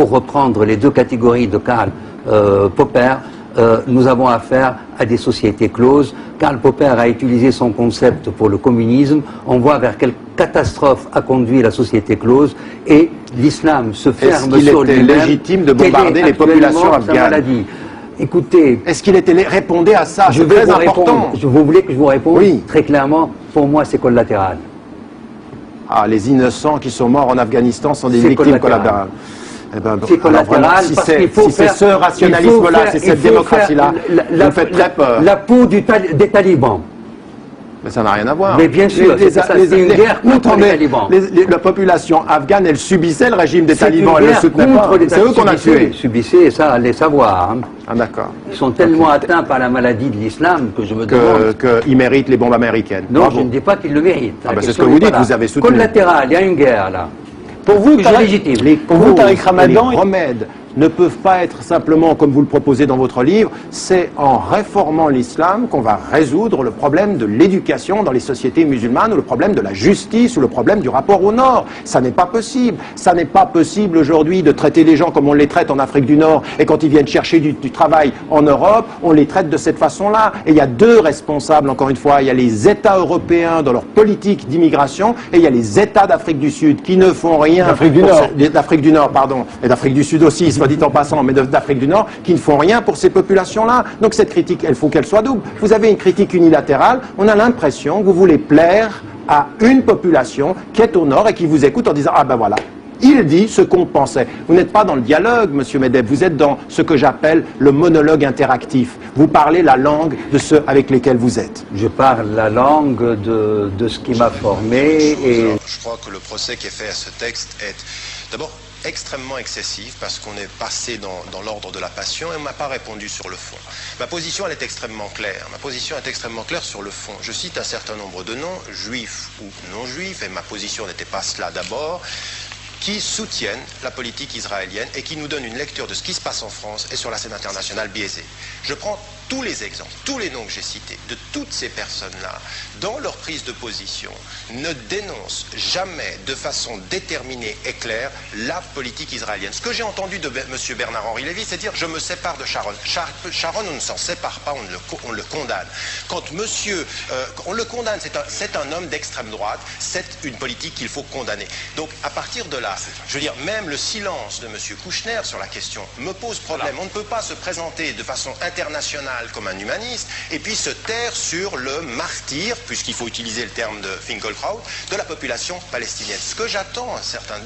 pour reprendre les deux catégories de Karl Popper, nous avons affaire à des sociétés closes. Karl Popper a utilisé son concept pour le communisme. On voit vers quelle catastrophe a conduit la société close, et l'islam se ferme sur lui-même. Est-ce qu'il était légitime de bombarder les populations afghanes? Écoutez, est-ce qu'il était répondez à ça? C'est très important. Vous voulez que je vous réponde? Oui. Très clairement, pour moi, c'est collatéral. Ah, les innocents qui sont morts en Afghanistan sont des victimes collatérales. Eh ben, c'est collatéral, si parce qu'il faut c'est ce rationalisme-là, c'est cette démocratie-là, vous me faites très peur. La peau des talibans. Mais ça n'a rien à voir. Mais bien sûr, c'est une guerre contre les talibans. La population afghane, elle subissait le régime des talibans, elle ne le soutenait pas. C'est eux qu'on a tués. Subissait, ça, allez savoir. Hein. Ah d'accord. Ils sont tellement atteints par la maladie de l'islam que je me demande... Qu'ils méritent les bombes américaines. Non, je ne dis pas qu'ils le méritent. Ah ben c'est ce que vous dites, vous avez soutenu. Collatéral, il y a une guerre là. Pour vous, Tariq Ramadan, les remèdes ne peuvent pas être simplement, comme vous le proposez dans votre livre, c'est en réformant l'islam qu'on va résoudre le problème de l'éducation dans les sociétés musulmanes, ou le problème de la justice, ou le problème du rapport au Nord. Ça n'est pas possible. Ça n'est pas possible aujourd'hui de traiter les gens comme on les traite en Afrique du Nord, et quand ils viennent chercher du travail en Europe, on les traite de cette façon-là. Et il y a deux responsables, encore une fois. Il y a les États européens dans leur politique d'immigration, et il y a les États d'Afrique du Sud qui ne font rien... D'Afrique du Nord, pardon. Et d'Afrique du Sud aussi, soit dit en passant, mais d'Afrique du Nord, qui ne font rien pour ces populations-là. Donc cette critique, il faut qu'elle soit double. Vous avez une critique unilatérale, on a l'impression que vous voulez plaire à une population qui est au Nord et qui vous écoute en disant « Ah ben voilà, il dit ce qu'on pensait ». Vous n'êtes pas dans le dialogue, monsieur Medeb, vous êtes dans ce que j'appelle le monologue interactif. Vous parlez la langue de ceux avec lesquels vous êtes. Je parle la langue de ce qui m'a formé. Et... Je crois que le procès qui est fait à ce texte est d'abord extrêmement excessif, parce qu'on est passé dans l'ordre de la passion, et on ne m'a pas répondu sur le fond. Ma position, elle est extrêmement claire. Ma position est extrêmement claire sur le fond. Je cite un certain nombre de noms, juifs ou non juifs, et ma position n'était pas cela d'abord, qui soutiennent la politique israélienne et qui nous donnent une lecture de ce qui se passe en France et sur la scène internationale biaisée. Je prends tous les exemples, tous les noms que j'ai cités, de toutes ces personnes-là, dans leur prise de position, ne dénoncent jamais de façon déterminée et claire la politique israélienne. Ce que j'ai entendu de M. Bernard-Henri Lévy, c'est dire « je me sépare de Sharon ». Sharon, on ne s'en sépare pas, on le condamne. Quand on le condamne, c'est un homme d'extrême droite, c'est une politique qu'il faut condamner. Donc à partir de là, je veux dire, même le silence de M. Kouchner sur la question me pose problème. On ne peut pas se présenter de façon internationale comme un humaniste et puis se taire sur le martyr, puisqu'il faut utiliser le terme de Finkelkraut, de la population palestinienne. Ce que j'attends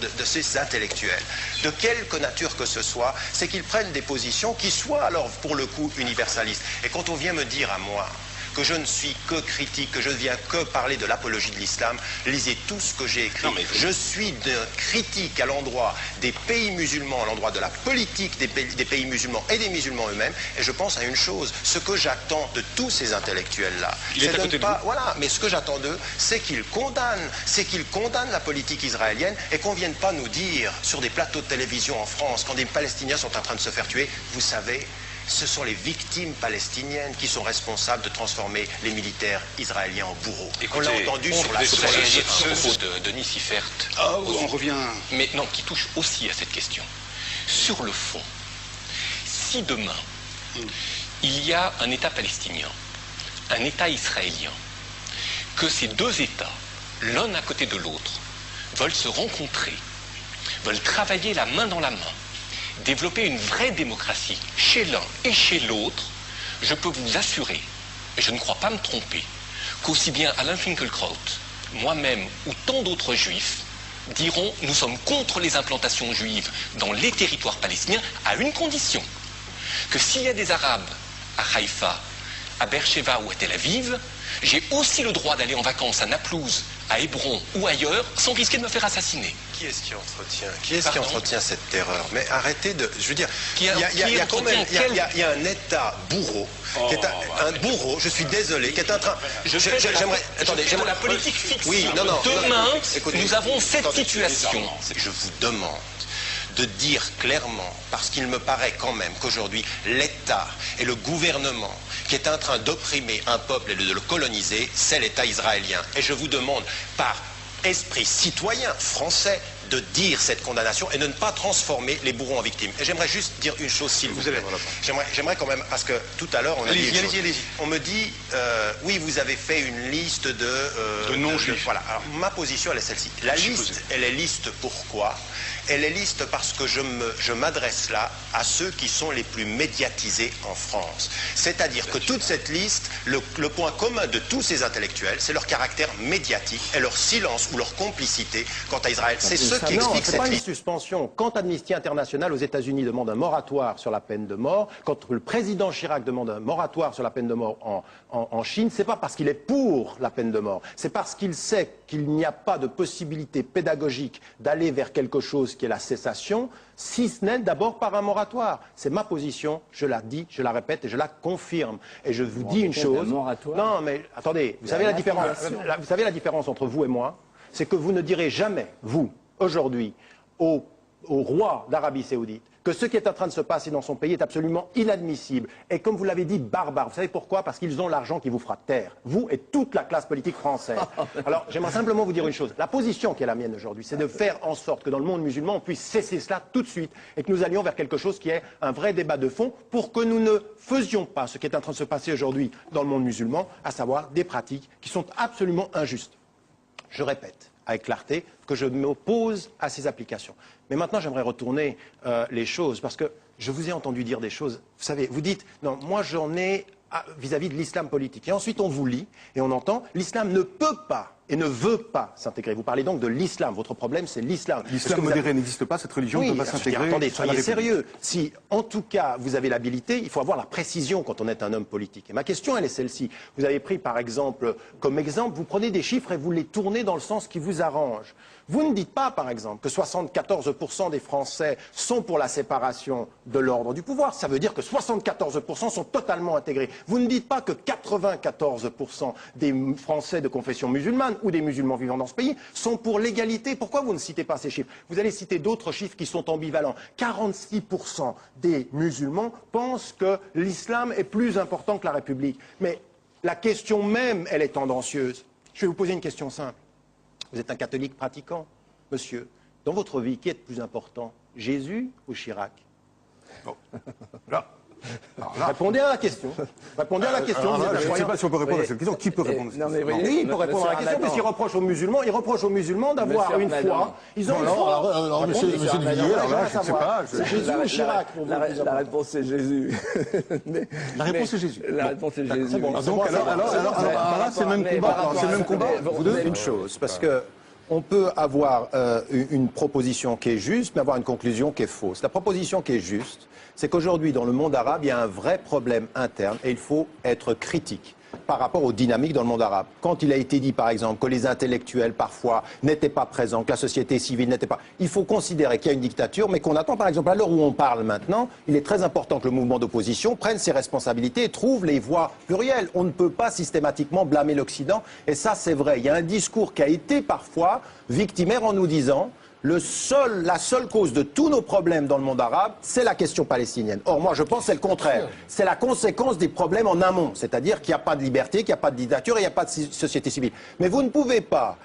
de ces intellectuels, de quelque nature que ce soit, c'est qu'ils prennent des positions qui soient alors pour le coup universalistes. Et quand on vient me dire à moi que je ne suis que critique, que je ne viens que parler de l'apologie de l'islam, lisez tout ce que j'ai écrit. Je suis critique à l'endroit des pays musulmans, à l'endroit de la politique des pays musulmans et des musulmans eux-mêmes, et je pense à une chose, ce que j'attends de tous ces intellectuels-là, voilà, mais ce que j'attends d'eux, c'est qu'ils condamnent la politique israélienne et qu'on ne vienne pas nous dire sur des plateaux de télévision en France, quand des Palestiniens sont en train de se faire tuer, vous savez, ce sont les victimes palestiniennes qui sont responsables de transformer les militaires israéliens en bourreaux. Écoutez, on l'a entendu sur la propos de Denis Siffert. Ah, on revient... Mais non, qui touche aussi à cette question. Sur le fond, si demain, il y a un État palestinien, un État israélien, que ces deux États, l'un à côté de l'autre, veulent se rencontrer, veulent travailler la main dans la main, développer une vraie démocratie chez l'un et chez l'autre, je peux vous assurer, et je ne crois pas me tromper, qu'aussi bien Alain Finkielkraut, moi-même ou tant d'autres juifs diront nous sommes contre les implantations juives dans les territoires palestiniens à une condition, que s'il y a des Arabes à Haïfa, à Beersheba ou à Tel Aviv, j'ai aussi le droit d'aller en vacances à Naplouse, à Hébron ou ailleurs, sans risquer de me faire assassiner. Qui est-ce qui entretient cette terreur? Mais arrêtez de... Je veux dire, il y a un État bourreau, qui est un bourreau, je suis désolé, qui est en train... J'aimerais la politique fixe. Oui, Demain, nous avons cette situation. Je vous demande de dire clairement, parce qu'il me paraît quand même qu'aujourd'hui, l'État et le gouvernement qui est en train d'opprimer un peuple et de le coloniser, c'est l'État israélien. Et je vous demande, par esprit citoyen français, de dire cette condamnation et de ne pas transformer les bourreaux en victimes. Et j'aimerais juste dire une chose, s'il vous plaît. J'aimerais quand même, parce que tout à l'heure, on a dit une chose. On me dit, oui, vous avez fait une liste de non-juifs. Voilà. Alors, ma position, elle est celle-ci. La liste, elle est liste pourquoi ? Elle est liste parce que je m'adresse là à ceux qui sont les plus médiatisés en France. C'est-à-dire que toute cette liste, le point commun de tous ces intellectuels, c'est leur caractère médiatique et leur silence ou leur complicité quant à Israël. C'est ce qui explique cette liste. C'est pas une suspension. Quand Amnesty International aux États-Unis demande un moratoire sur la peine de mort, quand le président Chirac demande un moratoire sur la peine de mort en Chine, c'est pas parce qu'il est pour la peine de mort, c'est parce qu'il sait qu'il n'y a pas de possibilité pédagogique d'aller vers quelque chose qui est la cessation, si ce n'est d'abord par un moratoire. C'est ma position, je la dis, je la répète et je la confirme. Et je vous dis une chose. Non, mais attendez, vous savez la différence entre vous et moi, c'est que vous ne direz jamais, vous, aujourd'hui, au roi d'Arabie Saoudite, que ce qui est en train de se passer dans son pays est absolument inadmissible. Et comme vous l'avez dit, barbare. Vous savez pourquoi? Parce qu'ils ont l'argent qui vous fera taire. Vous et toute la classe politique française. Alors, j'aimerais simplement vous dire une chose. La position qui est la mienne aujourd'hui, c'est de faire en sorte que dans le monde musulman, on puisse cesser cela tout de suite et que nous allions vers quelque chose qui est un vrai débat de fond pour que nous ne faisions pas ce qui est en train de se passer aujourd'hui dans le monde musulman, à savoir des pratiques qui sont absolument injustes. Je répète avec clarté que je m'oppose à ces applications. Mais maintenant, j'aimerais retourner les choses, parce que je vous ai entendu dire des choses. Vous savez, vous dites, non, moi j'en ai vis-à-vis de l'islam politique. Et ensuite, on vous lit et on entend, l'islam ne peut pas et ne veut pas s'intégrer. Vous parlez donc de l'islam. Votre problème, c'est l'islam. L'islam modéré n'existe pas, cette religion ne peut pas s'intégrer. Attendez, soyez sérieux. Si, en tout cas, vous avez l'habilité, il faut avoir la précision quand on est un homme politique. Et ma question, elle est celle-ci. Vous avez pris, par exemple, comme exemple, vous prenez des chiffres et vous les tournez dans le sens qui vous arrange. Vous ne dites pas, par exemple, que 74% des Français sont pour la séparation de l'ordre du pouvoir. Ça veut dire que 74% sont totalement intégrés. Vous ne dites pas que 94% des Français de confession musulmane ou des musulmans vivant dans ce pays sont pour l'égalité. Pourquoi vous ne citez pas ces chiffres? Vous allez citer d'autres chiffres qui sont ambivalents. 46% des musulmans pensent que l'islam est plus important que la République. Mais la question même, elle est tendancieuse. Je vais vous poser une question simple. Vous êtes un catholique pratiquant, monsieur. Dans votre vie, qui est plus important, Jésus ou Chirac? Bon. Répondez à la question. Répondez à la question. Je ne sais pas si on peut répondre à cette question. Qui peut répondre à cette question? Oui, il peut répondre à la question, puisqu'il reproche aux musulmans d'avoir une foi. Ils ont une foi. Alors, monsieur de Villiers, je ne sais pas. C'est Jésus ou Chirac pour vous? La réponse est Jésus. La réponse est Jésus. La réponse est Jésus. Donc, alors, c'est le même combat. C'est le même combat. Vous deux, une chose, parce que on peut avoir une proposition qui est juste, mais avoir une conclusion qui est fausse. La proposition qui est juste, c'est qu'aujourd'hui, dans le monde arabe, il y a un vrai problème interne et il faut être critique par rapport aux dynamiques dans le monde arabe. Quand il a été dit, par exemple, que les intellectuels, parfois, n'étaient pas présents, que la société civile n'était pas... Il faut considérer qu'il y a une dictature, mais qu'on attend, par exemple, à l'heure où on parle maintenant, il est très important que le mouvement d'opposition prenne ses responsabilités et trouve les voies plurielles. On ne peut pas systématiquement blâmer l'Occident, et ça, c'est vrai. Il y a un discours qui a été, parfois, victimaire en nous disant... La seule cause de tous nos problèmes dans le monde arabe, c'est la question palestinienne. Or, moi, je pense que c'est le contraire. C'est la conséquence des problèmes en amont. C'est-à-dire qu'il n'y a pas de liberté, qu'il n'y a pas de dictature et il n'y a pas de société civile. Mais vous ne pouvez pas,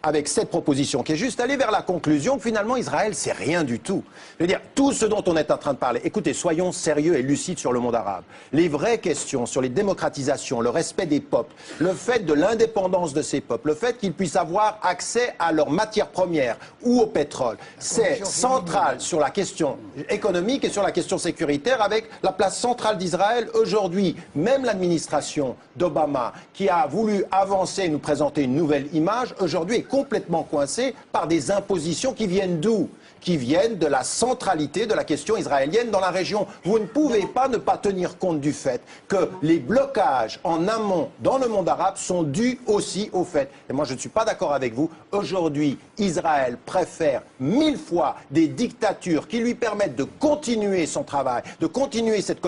avec cette proposition qui est juste, aller vers la conclusion que finalement, Israël, c'est rien du tout. Je veux dire, tout ce dont on est en train de parler, écoutez, soyons sérieux et lucides sur le monde arabe. Les vraies questions sur les démocratisations, le respect des peuples, le fait de l'indépendance de ces peuples, le fait qu'ils puissent avoir accès à leurs matières premières ou au pétrole, c'est central sur la question économique et sur la question sécuritaire, avec la place centrale d'Israël aujourd'hui. Même l'administration d'Obama, qui a voulu avancer et nous présenter une nouvelle image, aujourd'hui est complètement coincée par des impositions qui viennent d'où? Qui viennent de la centralité de la question israélienne dans la région. Vous ne pouvez pas ne pas tenir compte du fait que les blocages en amont dans le monde arabe sont dus aussi au fait. Et moi je ne suis pas d'accord avec vous. Aujourd'hui, Israël préfère 1000 fois des dictatures qui lui permettent de continuer son travail, de continuer cette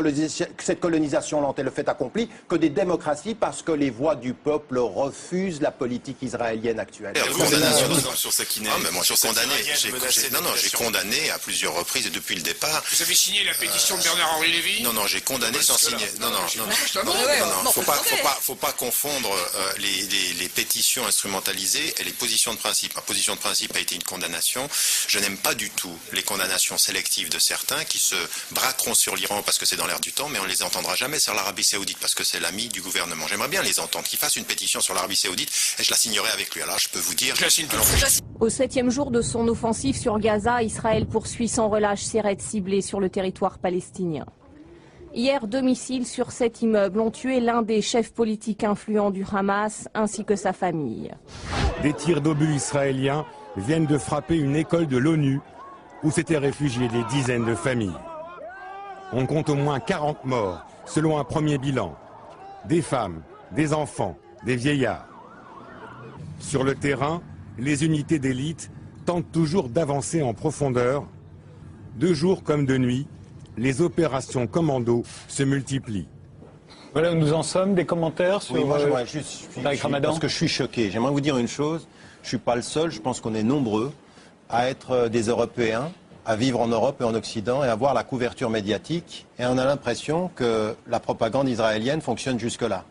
colonisation lente et le fait accompli, que des démocraties parce que les voix du peuple refusent la politique israélienne actuelle. Condamnation sur Sakineh. Moi je suis condamné. Non, j'ai condamné à plusieurs reprises et depuis le départ. Vous avez signé la pétition de Bernard-Henri Lévy? Non, j'ai condamné sans signer. Non, faut pas confondre les pétitions instrumentalisées et les positions de principe. Ma position de principe a été une condamnation. Je n'aime pas du tout les condamnations sélectives de certains qui se braqueront sur l'Iran parce que c'est dans l'air du temps, mais on ne les entendra jamais sur l'Arabie Saoudite parce que c'est l'ami du gouvernement. J'aimerais bien les entendre, qu'ils fassent une pétition sur l'Arabie Saoudite et je la signerai avec lui. Alors je peux vous dire... Au 7e jour de son offensive sur Gaza, Israël poursuit sans relâche ses raids ciblés sur le territoire palestinien. Hier, 2 missiles sur 7 immeubles ont tué l'un des chefs politiques influents du Hamas ainsi que sa famille. Des tirs d'obus israéliens viennent de frapper une école de l'ONU où s'étaient réfugiées des dizaines de familles. On compte au moins 40 morts, selon un premier bilan. Des femmes, des enfants, des vieillards. Sur le terrain, les unités d'élite tentent toujours d'avancer en profondeur. De jour comme de nuit, les opérations commando se multiplient. Voilà où nous en sommes, des commentaires sur Tariq Ramadan. Parce que je suis choqué. J'aimerais vous dire une chose, je ne suis pas le seul, je pense qu'on est nombreux à être des Européens, à vivre en Europe et en Occident et à voir la couverture médiatique. Et on a l'impression que la propagande israélienne fonctionne jusque-là.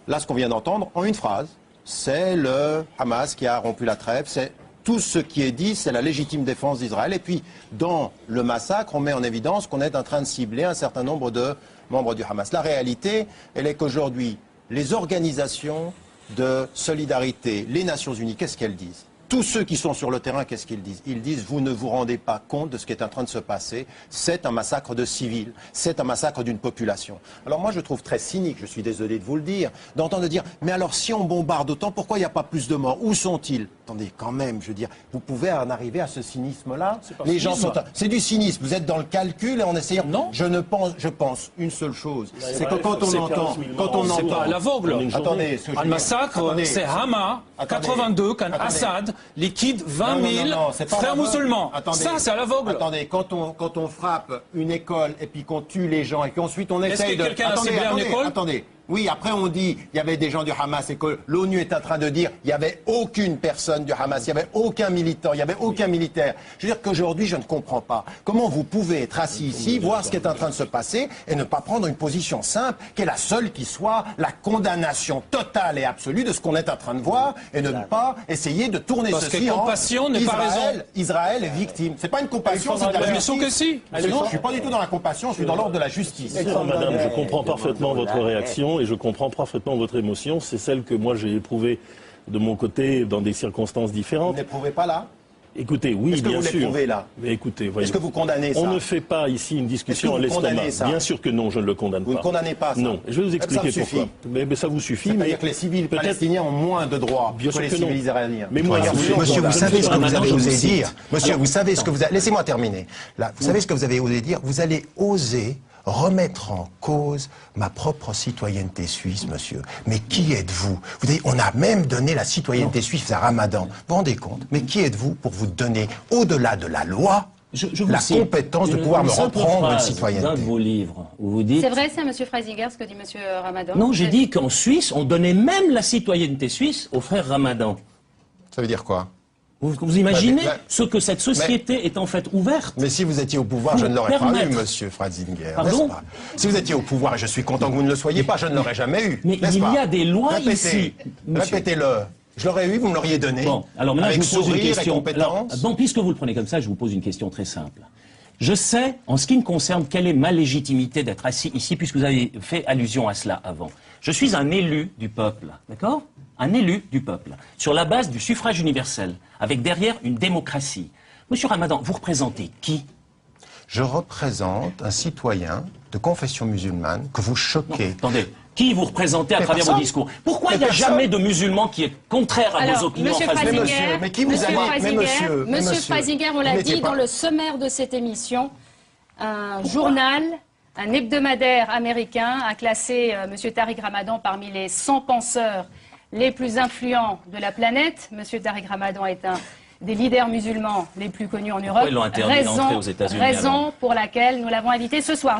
Là, ce qu'on vient d'entendre, en une phrase, c'est le Hamas qui a rompu la trêve, c'est tout ce qui est dit, c'est la légitime défense d'Israël. Et puis, dans le massacre, on met en évidence qu'on est en train de cibler un certain nombre de membres du Hamas. La réalité, elle est qu'aujourd'hui, les organisations de solidarité, les Nations Unies, qu'est-ce qu'elles disent ? Tous ceux qui sont sur le terrain, qu'est-ce qu'ils disent? Ils disent, vous ne vous rendez pas compte de ce qui est en train de se passer. C'est un massacre de civils. C'est un massacre d'une population. Alors moi, je trouve très cynique, je suis désolé de vous le dire, d'entendre dire, mais alors si on bombarde autant, pourquoi il n'y a pas plus de morts? Où sont-ils? Attendez, quand même, je veux dire, vous pouvez en arriver à ce cynisme-là. Les gens sont... C'est du cynisme. Vous êtes dans le calcul et en essayant... Non. Je pense une seule chose. C'est que quand on entend... C'est pas à l'aveugle. Attendez, un massacre, c'est Hama, 82, quand Assad liquide 20 000 frères musulmans. Ça, c'est à l'aveugle. Attendez, quand on frappe une école et puis qu'on tue les gens et qu'ensuite on essaye de... quelqu'un a ciblé une école ? Attendez. Oui, après on dit il y avait des gens du Hamas et que l'ONU est en train de dire il n'y avait aucune personne du Hamas, il n'y avait aucun militant, il n'y avait aucun militaire. Je veux dire qu'aujourd'hui, je ne comprends pas comment vous pouvez être assis ici, voir ce qui est en train de se passer et ne pas prendre une position simple qui est la seule qui soit la condamnation totale et absolue de ce qu'on est en train de voir et ne pas essayer de tourner ceci en compassion n'est pas raison. Israël est victime. C'est pas une compassion, c'est de la justice. Que si. Non, je suis pas du tout dans la compassion, je suis dans l'ordre de la justice. Madame, je comprends parfaitement votre réaction. Et je comprends parfaitement votre émotion. C'est celle que moi j'ai éprouvée de mon côté dans des circonstances différentes. Vous ne l'éprouvez pas là? Écoutez, oui, bien sûr. Est-ce que vous l'éprouvez là? Mais écoutez, voyez, est-ce que vous condamnez ça? On ne fait pas ici une discussion à l'estomac. Bien sûr que non, je ne le condamne pas. Vous ne condamnez pas ça? Non. Je vais vous expliquer pourquoi. Mais ça vous suffit. C'est-à-dire que les civils palestiniens ont moins de droits que les civils israéliens. Mais moi, monsieur, vous savez ce que vous avez osé dire. Monsieur, vous savez ce que vous avez... Laissez-moi terminer. Là, vous savez ce que vous avez osé dire? Vous allez oser remettre en cause ma propre citoyenneté suisse, monsieur. Mais qui êtes-vous? On a même donné la citoyenneté suisse à Ramadan. Vous vous rendez compte? Mais qui êtes-vous pour vous donner, au-delà de la loi, la compétence de pouvoir me reprendre une citoyenneté? Dans vos livres, où vous dites... C'est vrai ça, monsieur Freisinger, ce que dit monsieur Ramadan? Non, j'ai dit qu'en Suisse, on donnait même la citoyenneté suisse aux frères Ramadan. Ça veut dire quoi? Vous imaginez ce que cette société est en fait ouverte? Mais si vous étiez au pouvoir, je ne l'aurais pas eu, monsieur Freisinger. Pardon? Si vous étiez au pouvoir, et je suis content que vous ne le soyez pas, je ne l'aurais jamais eu. Mais il y a des lois ici. Répétez-le. Je l'aurais eu, vous me l'auriez donné. Bon, alors maintenant, avec je vous pose une question. Bon, puisque vous le prenez comme ça, je vous pose une question très simple. Je sais, en ce qui me concerne, quelle est ma légitimité d'être assis ici, puisque vous avez fait allusion à cela avant. Je suis un élu du peuple, d'accord? Un élu du peuple, sur la base du suffrage universel, avec derrière une démocratie. Monsieur Ramadan, vous représentez qui? Je représente un citoyen de confession musulmane que vous choquez. Non, attendez, qui vous représentez à travers vos discours? Pourquoi il n'y a jamais de musulman qui est contraire à vos opinions? Monsieur Freisinger, mais qui vous a dit? Monsieur Freisinger, on l'a dit dans le sommaire de cette émission, un journal, un hebdomadaire américain a classé monsieur Tariq Ramadan parmi les 100 penseurs les plus influents de la planète. Monsieur Tariq Ramadan est un des leaders musulmans les plus connus en Europe. Pourquoi ils l'ont interdit d'entrer aux États-Unis, raison pour laquelle nous l'avons invité ce soir.